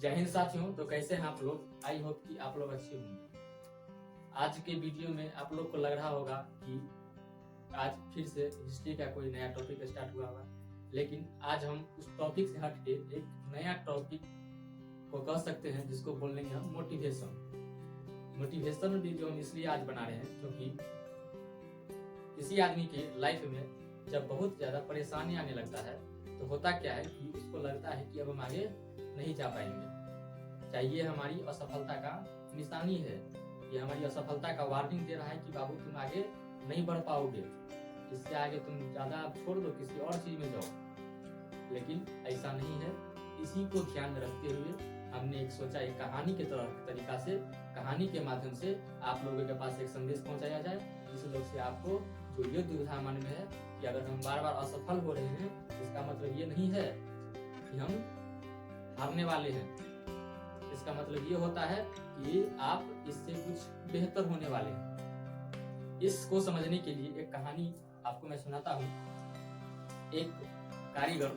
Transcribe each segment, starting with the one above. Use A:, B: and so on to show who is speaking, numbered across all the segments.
A: जय हिंद साथियों। तो कैसे हैं आप लोग? आई होप कि आप लोग अच्छे होंगे। आज के वीडियो में आप लोग को लग रहा होगा कि आज फिर से हिस्ट्री का कोई नया टॉपिक स्टार्ट हुआ होगा, लेकिन आज हम उस टॉपिक से हट के एक नया टॉपिक को कह सकते हैं जिसको बोलेंगे हम मोटिवेशन वीडियो हम इसलिए आज बना रहे हैं क्योंकि किसी आदमी के लाइफ में जब बहुत ज्यादा परेशानी आने लगता है तो होता क्या है कि उसको लगता है कि अब हम आगे नहीं जा पाएंगे। चाहे ये हमारी असफलता का निशानी है, ये हमारी असफलता का वार्निंग दे रहा है कि बाबू तुम आगे नहीं बढ़ पाओगे, इससे आगे तुम ज्यादा छोड़ दो, किसी और चीज में जाओ। लेकिन ऐसा नहीं है। इसी को ध्यान में रखते हुए हमने एक सोचा एक कहानी के तरीका से, कहानी के माध्यम से आप लोगों के पास एक संदेश पहुंचाया जाए, जिस लोग से आपको जो ये दुविधा मन में है कि अगर हम बार बार असफल हो रहे हैं, इसका मतलब ये नहीं है कि हम हारने वाले हैं। इसका मतलब ये होता है कि आप इससे कुछ बेहतर होने वाले हैं। इसको समझने के लिए एक कहानी आपको मैं सुनाता हूँ। एक कारीगर,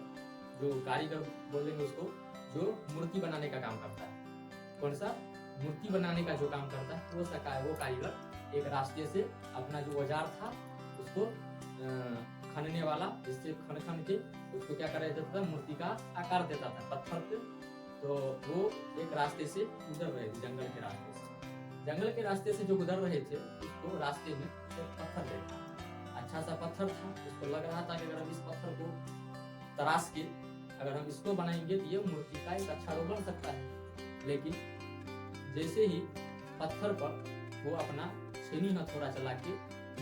A: जो कारीगर बोलेंगे उसको, जो मूर्ति बनाने का काम करता है। कौन सा? मूर्ति बनाने का जो काम करता है वो कारीगर एक रास्ते से अपना जो औजार था उसको खनने वाला, जिससे खन के उसको क्या कर देता था, मूर्ति का आकार देता था पत्थर पे। तो वो एक रास्ते से गुजर रहे थे, जंगल के रास्ते से जो गुजर रहे थे, उसको रास्ते में एक पत्थर देखा। अच्छा सा पत्थर था। उसको लग रहा था कि अगर हम इस पत्थर को तराश के अगर हम इसको बनाएंगे तो ये मूर्ति का एक अच्छा रूप बन सकता है। लेकिन जैसे ही पत्थर पर वो अपना छेनी हथौड़ा चला के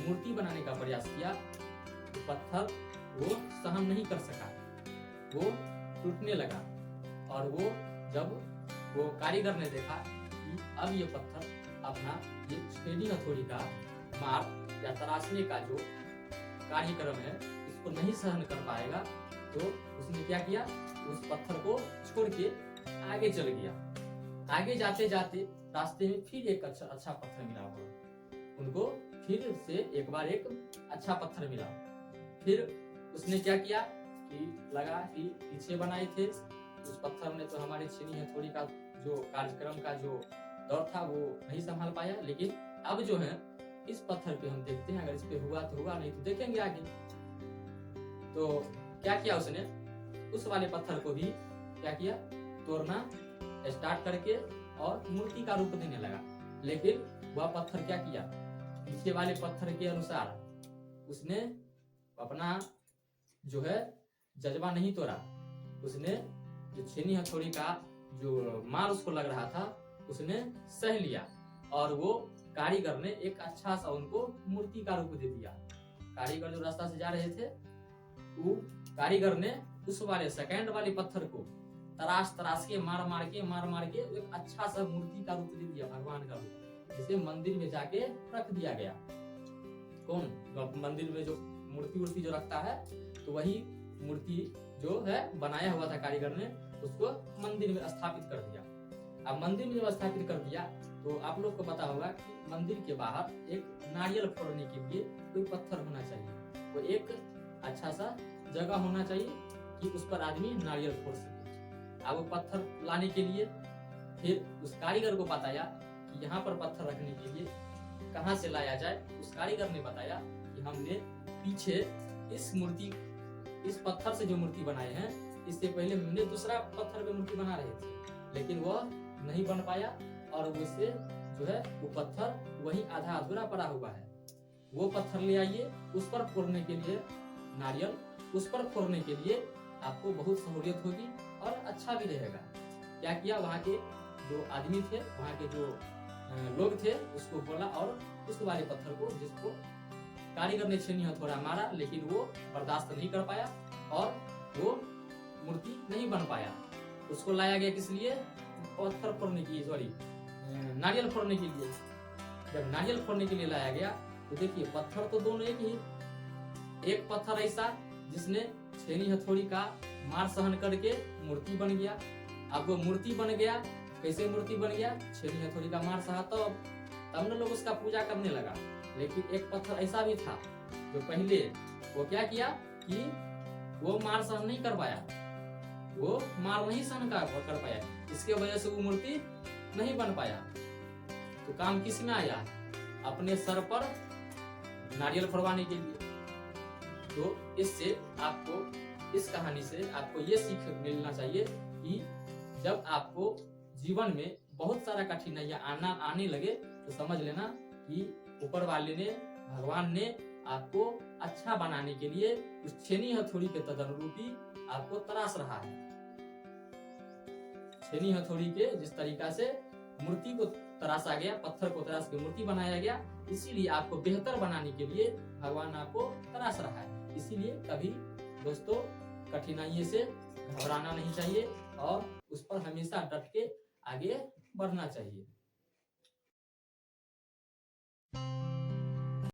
A: मूर्ति बनाने का प्रयास किया, तो पत्थर वो सहन नहीं कर सका, वो टूटने लगा। और वो जब वो कारीगर ने देखा कि अब ये पत्थर अपना ये छेनी हथौड़ी का मार या तराशने का जो कार्यक्रम है इसको नहीं सहन कर पाएगा, तो उसने क्या किया, उस पत्थर को छोड़ के आगे चल गया। आगे जाते जाते रास्ते में फिर एक अच्छा पत्थर मिला उनको, फिर से एक बार एक अच्छा पत्थर मिला। फिर उसने क्या किया कि लगा कि पीछे बनाए थे उस पत्थर ने तो हमारे छेनी हथौड़ी का जो कार्यक्रम का जो दौर था वो नहीं संभाल पाया। लेकिन अब जो है इस पत्थर पे हम देखते हैं, अगर इस पे हुआ तो हुआ, नहीं तो देखेंगे आगे। तो क्या किया उसने, उस वाले पत्थर को भी क्या किया, तोड़ना स्टार्ट करके और मूर्ति का रूप देने लगा। लेकिन वह पत्थर क्या किया, पीछे वाले पत्थर के अनुसार उसने अपना जो है जज्बा नहीं तोड़ा। उसने जो छेनी हथौड़ी का जो मार उसको लग रहा था उसने सह लिया, और वो कारीगर ने एक अच्छा सा उनको मूर्ति का रूप दे दिया। कारीगर जो रास्ता से जा रहे थे, वो कारीगर ने उस वाले सेकंड वाले पत्थर को तराश के मार के एक अच्छा सा मूर्ति का रूप दे दिया, भगवान का रूप, जिसे मंदिर में जाके रख दिया गया। कौन? मंदिर में जो मूर्ति जो रखता है, तो वही मूर्ति जो है बनाया हुआ था कारीगर ने, उसको मंदिर में स्थापित कर दिया। अब मंदिर में जब स्थापित कर दिया तो आप लोग को पता होगा कि मंदिर के बाहर एक नारियल फोड़ने के लिए कोई पत्थर होना चाहिए, वो एक अच्छा सा जगह होना चाहिए कि उस पर आदमी नारियल फोड़ सके। अब वो पत्थर लाने के लिए फिर उस कारीगर को बताया कि यहाँ पर पत्थर रखने के लिए कहाँ से लाया जाए। उस कारीगर ने बताया कि हमने पीछे इस पत्थर से जो मूर्ति बनाए हैं, इससे पहले हमने दूसरा पत्थर पे मूर्ति बना रहे थे, लेकिन वह नहीं बन पाया, और उससे जो है वो पत्थर वही आधा अधूरा पड़ा हुआ है। वो पत्थर ले आइए, उस पर फोड़ने के लिए नारियल, उस पर फोड़ने के लिए आपको बहुत सहूलियत होगी और अच्छा भी रहेगा। क्या किया, वहाँ के जो आदमी थे, वहाँ के जो लोग थे, उसको बोला, और उस वाले पत्थर को, जिसको कारीगर ने छेनी हथौड़ा मारा, लेकिन वो बर्दाश्त नहीं कर पाया और वो मूर्ति नहीं बन पाया। उसको लाया गया किस लिए? पत्थर फोड़ने की, नारियल फोड़ने के लिए। जब नारियल फोड़ने के लिए लाया गया तो देखिए पत्थर तो दोनों एक ही। एक पत्थर ऐसा जिसने छेनी हथौड़ी का मार सहन करके मूर्ति बन गया। अब वो मूर्ति बन गया, कैसे मूर्ति बन गया? छेनी हथौड़ी का मार सहा तब न लोग उसका पूजा करने लगा। लेकिन एक पत्थर ऐसा भी था जो पहले वो क्या किया कि वो मार सहन नहीं कर पाया, वो मार नहीं सहन कर पाया, इसके वजह से वो मूर्ति नहीं बन पाया। तो काम किस में आया? अपने सर पर नारियल फोड़वाने के लिए। तो इससे आपको, इस कहानी से आपको ये सीख मिलना चाहिए कि जब आपको जीवन में बहुत सारा कठिनाइयां आने लगे तो समझ लेना कि ऊपर वाले ने, भगवान ने आपको अच्छा बनाने के लिए उस छेनी हथौड़ी के तदनुरूपी आपको तराश रहा है। छेनी हथौड़ी के जिस तरीका से मूर्ति को तराशा गया, पत्थर को तराश के मूर्ति बनाया गया, इसीलिए आपको बेहतर बनाने के लिए भगवान आपको तराश रहा है। इसीलिए कभी दोस्तों कठिनाइयों से घबराना नहीं चाहिए और उस पर हमेशा डट के आगे बढ़ना चाहिए।